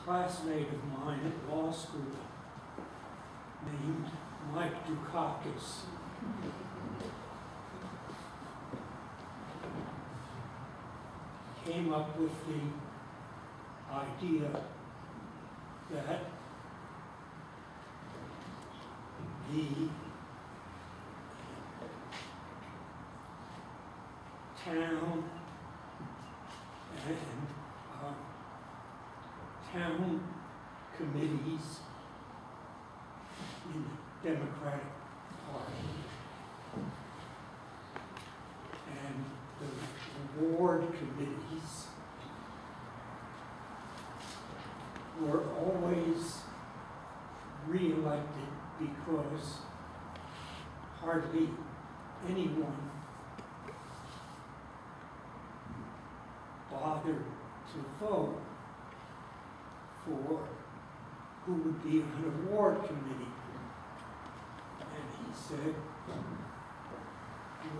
classmate of mine at law school named Mike Dukakis. Came up with the idea that the town and town committees in the Democratic Party and the ward committees were always re-elected because hardly anyone bothered to vote for who would be on a ward committee. And he said,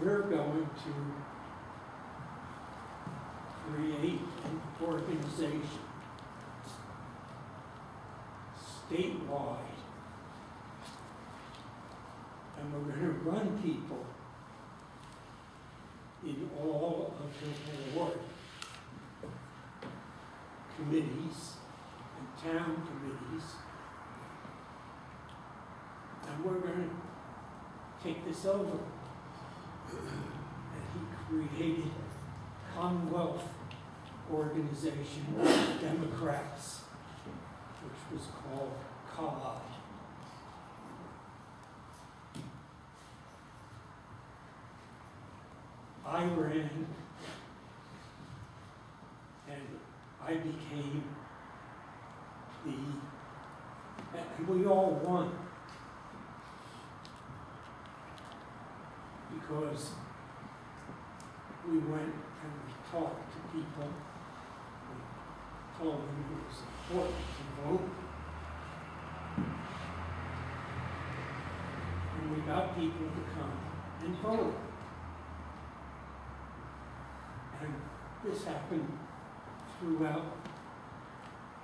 we're going to create an organization statewide, and we're going to run people in all of the ward committees and town committees, and we're going to take this over. And he created Commonwealth Organization of Democrats, which was called COD. I ran, and I became and we all won, because we went and we talked to people, we told them it was important to vote, and we got people to come and vote. And this happened throughout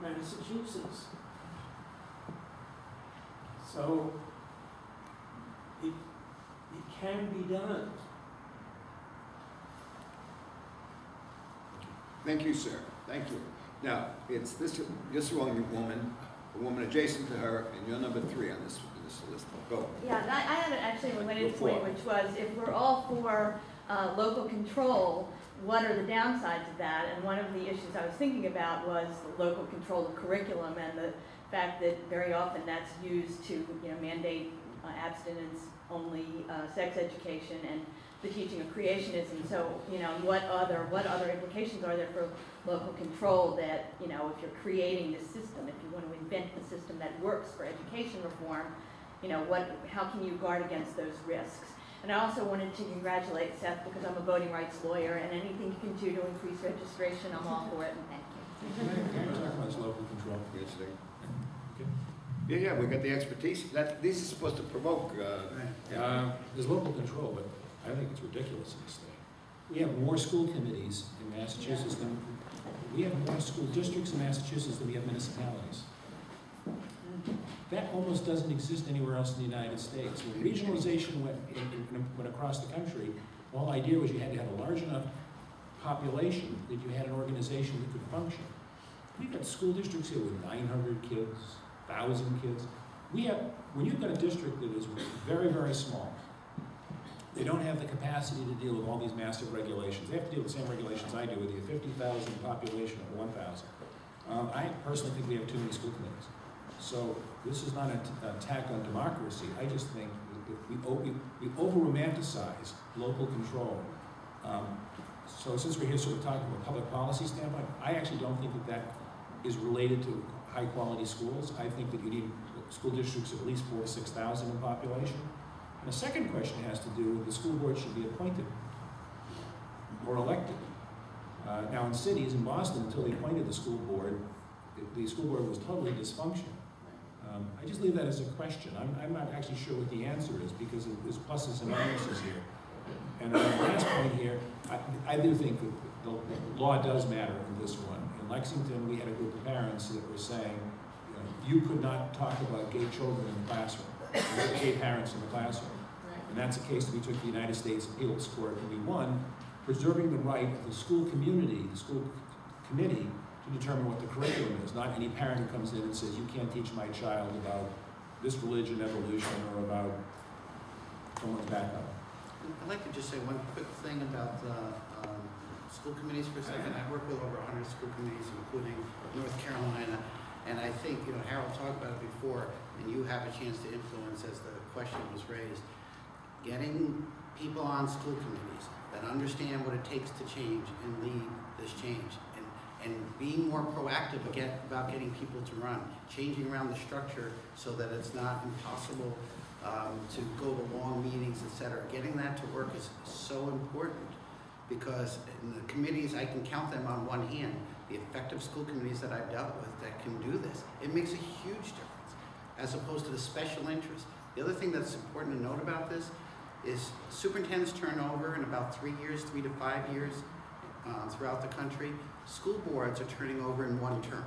Massachusetts. So it can be done. Thank you, sir. Thank you. Now, it's this woman, a woman adjacent to her, and you're number 3 on this list. Go. Yeah, I had actually a related point, which was if we're all for local control, what are the downsides of that? And one of the issues I was thinking about was the local control of curriculum and the fact that very often that's used to mandate abstinence-only sex education and the teaching of creationism. So what other implications are there for local control that if you're creating this system, if you want to invent the system that works for education reform, how can you guard against those risks? And I also wanted to congratulate Seth because I'm a voting rights lawyer, and anything you can do to increase registration, I'm all for it, and thank you. Can I talk about this local control? Yes, sir. Okay. Yeah, we got the expertise. This is supposed to provoke. There's local control, but I think it's ridiculous in this state. We have more school committees in Massachusetts than we have more school districts in Massachusetts than we have municipalities. That almost doesn't exist anywhere else in the United States. When regionalization went across the country, the whole idea was you had to have a large enough population that you had an organization that could function. We've got school districts here with 900 kids, 1,000 kids. When you've got a district that is very, very small, they don't have the capacity to deal with all these massive regulations. They have to deal with the same regulations I do with a 50,000 population of 1,000. I personally think we have too many school committees. So this is not an attack on democracy. I just think that we over-romanticize local control. So since we're here sort of talking from a public policy standpoint, I actually don't think that is related to high-quality schools. I think that you need school districts of at least 4,000 to 6,000 in population. And the second question has to do with the school board should be appointed or elected. Now in cities, in Boston, until they appointed the school board was totally dysfunctional. I just leave that as a question. I'm not actually sure what the answer is because there's pluses and minuses here. And on the last point here, I do think that the law does matter in this one. And Lexington, we had a group of parents that were saying, you could not talk about gay children in the classroom, gay parents in the classroom. And that's a case that we took to the United States Appeals Court, and we won, preserving the right of the school community, the school committee, to determine what the curriculum is. Not any parent who comes in and says, you can't teach my child about this religion, evolution, or about someone's background. I'd like to just say one quick thing about school committees for a second. I work with over 100 school committees, including North Carolina, and I think, Harold talked about it before, and you have a chance to influence as the question was raised. Getting people on school committees that understand what it takes to change and lead this change, and being more proactive about getting people to run, changing around the structure so that it's not impossible to go to long meetings, etc. Getting that to work is so important, because in the committees, I can count them on one hand, the effective school committees that I've dealt with that can do this. It makes a huge difference, as opposed to the special interest. The other thing that's important to note about this is superintendents turn over in about 3 years, 3 to 5 years throughout the country. School boards are turning over in 1 term.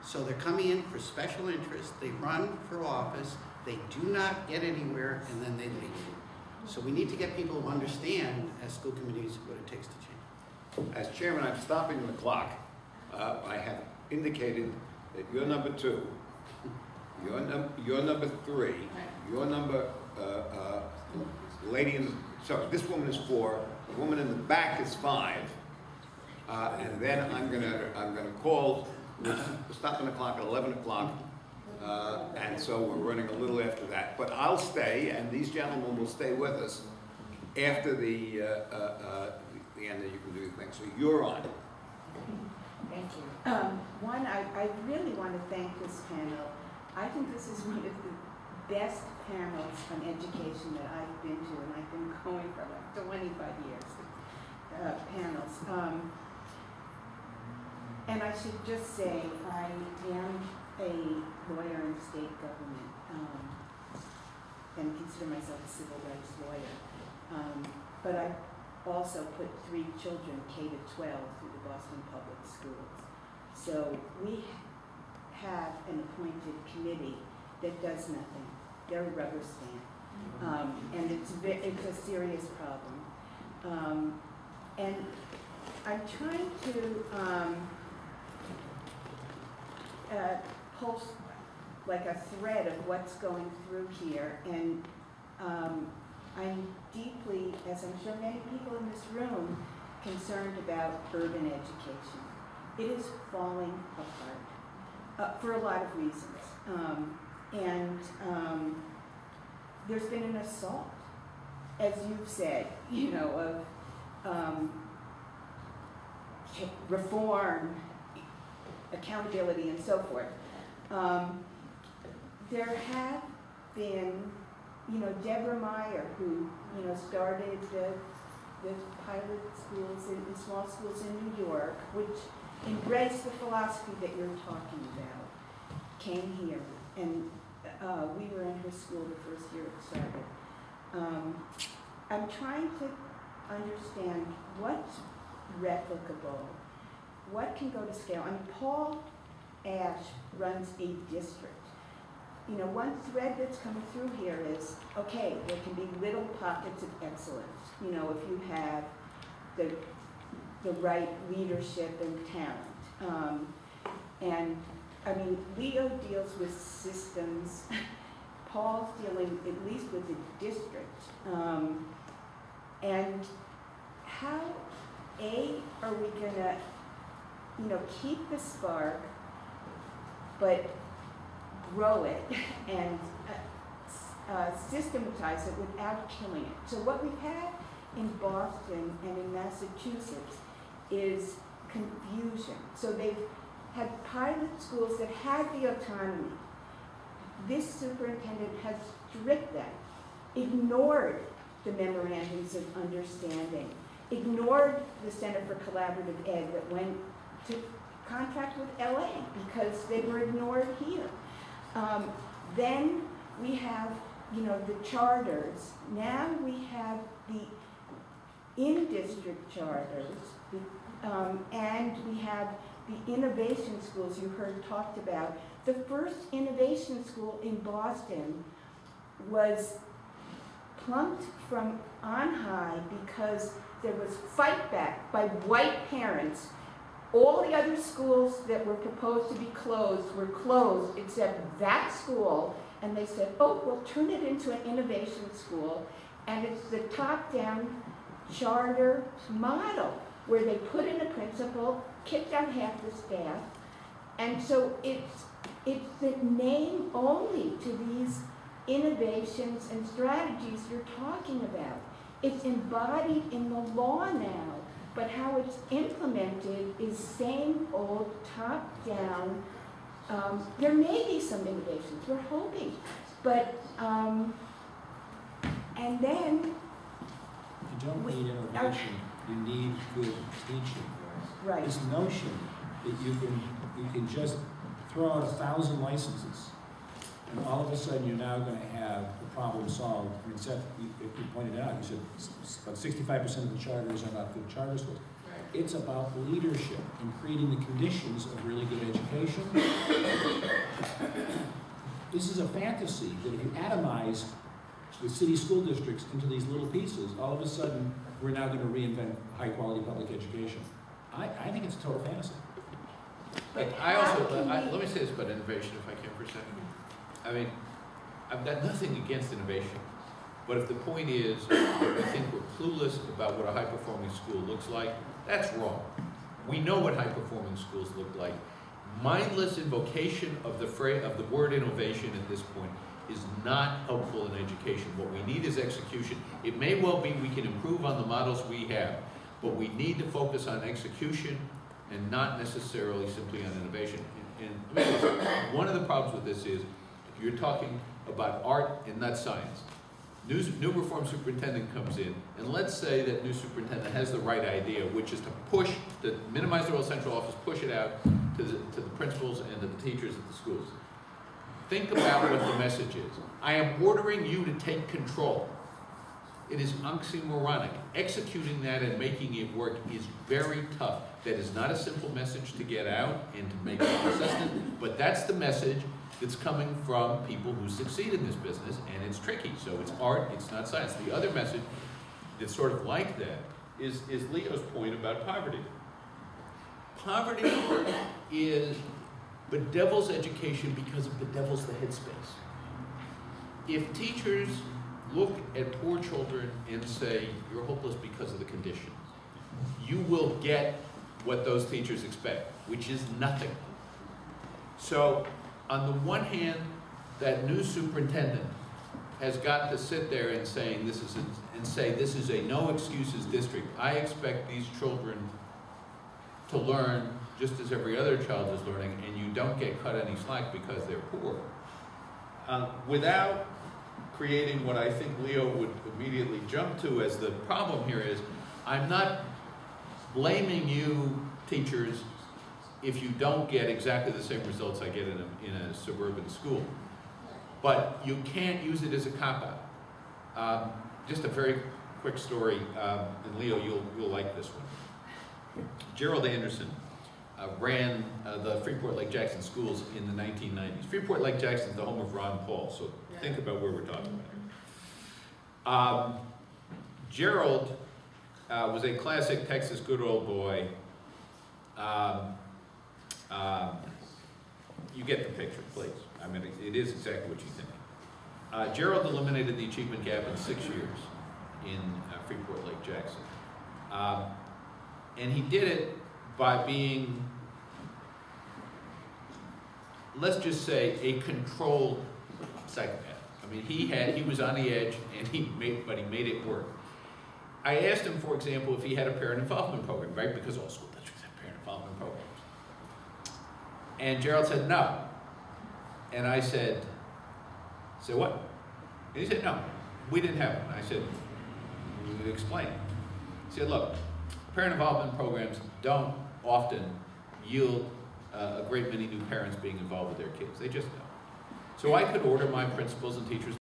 So they're coming in for special interest, they run for office, they do not get anywhere, and then they leave. So we need to get people to understand, as school committees, what it takes to change. As chairman, I'm stopping the clock. I have indicated that you're number 2, you're number 3, your number, lady in the, sorry, this woman is 4, the woman in the back is 5, and then I'm gonna call. We're stopping the clock at 11 o'clock, and so we're running a little after that. But I'll stay, and these gentlemen will stay with us after the end that you can do your thing. So you're on. Thank you. One, I really want to thank this panel. I think this is one of the best panels on education that I've been to, and I've been going for like 25 years, panels. And I should just say, I am a lawyer in state government, and consider myself a civil rights lawyer. But I also put 3 children, K to 12, through the Boston Public Schools. So we have an appointed committee that does nothing. They're a rubber stamp, and it's a serious problem. And I'm trying to pulse like a thread of what's going through here, and I'm deeply, as I'm sure many people in this room, concerned about urban education. It is falling apart for a lot of reasons, and there's been an assault, as you've said, of reform, accountability, and so forth. There have been, Deborah Meyer, who, started the pilot schools in small schools in New York, which embraced the philosophy that you're talking about, came here, and we were in her school the first year it started. I'm trying to understand what's replicable, what can go to scale. I mean, Paul Ash runs a district. One thread that's coming through here is, okay, there can be little pockets of excellence. If you have the right leadership and talent. And I mean, Leo deals with systems. Paul's dealing at least with the district. And how, are we gonna, keep the spark, but grow it and systematize it without killing it? So what we've had in Boston and in Massachusetts is confusion. So they've had pilot schools that had the autonomy. This superintendent has stripped them, ignored the memorandums of understanding, ignored the Center for Collaborative Ed that went to contract with LA because they were ignored here. Then we have, the charters. Now we have the in-district charters and we have the innovation schools you heard talked about. The first innovation school in Boston was plumped from on high because there was fight back by white parents. All the other schools that were proposed to be closed were closed except that school, and they said, oh, we'll turn it into an innovation school, and it's the top-down charter model where they put in a principal, kicked out half the staff, and so it's the name only to these innovations and strategies you're talking about. It's embodied in the law now, but how it's implemented is same old top-down. There may be some innovations, we're hoping, but, and then You don't need innovation, you need good teaching. right. This notion that you can just throw out 1,000 licenses, and all of a sudden you're now going to have the problem solved. I mean, Seth, you pointed out, you said about 65% of the charters are not good charter schools. Right. It's about leadership and creating the conditions of really good education. This is a fantasy that if you atomize the city school districts into these little pieces, all of a sudden we're now going to reinvent high-quality public education. I think it's a total fantasy. But I how also, can we- let me say this about innovation if I can for a second. I mean, I've got nothing against innovation, but if the point is that we think we're clueless about what a high-performing school looks like, that's wrong. We know what high-performing schools look like. Mindless invocation of the word innovation at this point is not helpful in education. What we need is execution. It may well be we can improve on the models we have, but we need to focus on execution and not necessarily simply on innovation. And one of the problems with this is, if you're talking about art and not science, new reform superintendent comes in, and let's say that new superintendent has the right idea, which is to minimize the role of central office, push it out to the principals and to the teachers at the schools. Think about what the message is. I am ordering you to take control. It is oxymoronic. Executing that and making it work is very tough. That is not a simple message to get out and to make it consistent, but that's the message that's coming from people who succeed in this business, and it's tricky. So it's art, it's not science. The other message that's sort of like that is Leo's point about poverty. Poverty bedevils education because it bedevils the headspace. If teachers look at poor children and say, you're hopeless because of the conditions, you will get what those teachers expect, which is nothing. So, on the one hand, that new superintendent has got to sit there and say this is a no excuses district. I expect these children to learn just as every other child is learning, and you don't get cut any slack because they're poor. Without creating what I think Leo would immediately jump to as the problem here is, I'm not blaming you, teachers, if you don't get exactly the same results I get in a suburban school. But you can't use it as a cop-out. Just a very quick story, and Leo, you'll like this one. Gerald Anderson ran the Freeport Lake Jackson schools in the 1990s. Freeport Lake Jackson is the home of Ron Paul, so think about where we're talking about. Gerald was a classic Texas good old boy. You get the picture, please. I mean, it is exactly what you think. Gerald eliminated the achievement gap in 6 years in Freeport Lake Jackson. And he did it by being, let's just say, a controlled psychopath. I mean, he was on the edge, and but he made it work. I asked him, for example, if he had a parent involvement program, right? Because all school districts have parent involvement programs. And Gerald said, no. And I said, what? And he said, no, we didn't have one. I said, explain. He said, look, parent involvement programs don't often yield a great many new parents being involved with their kids. They just don't. So I could order my principals and teachers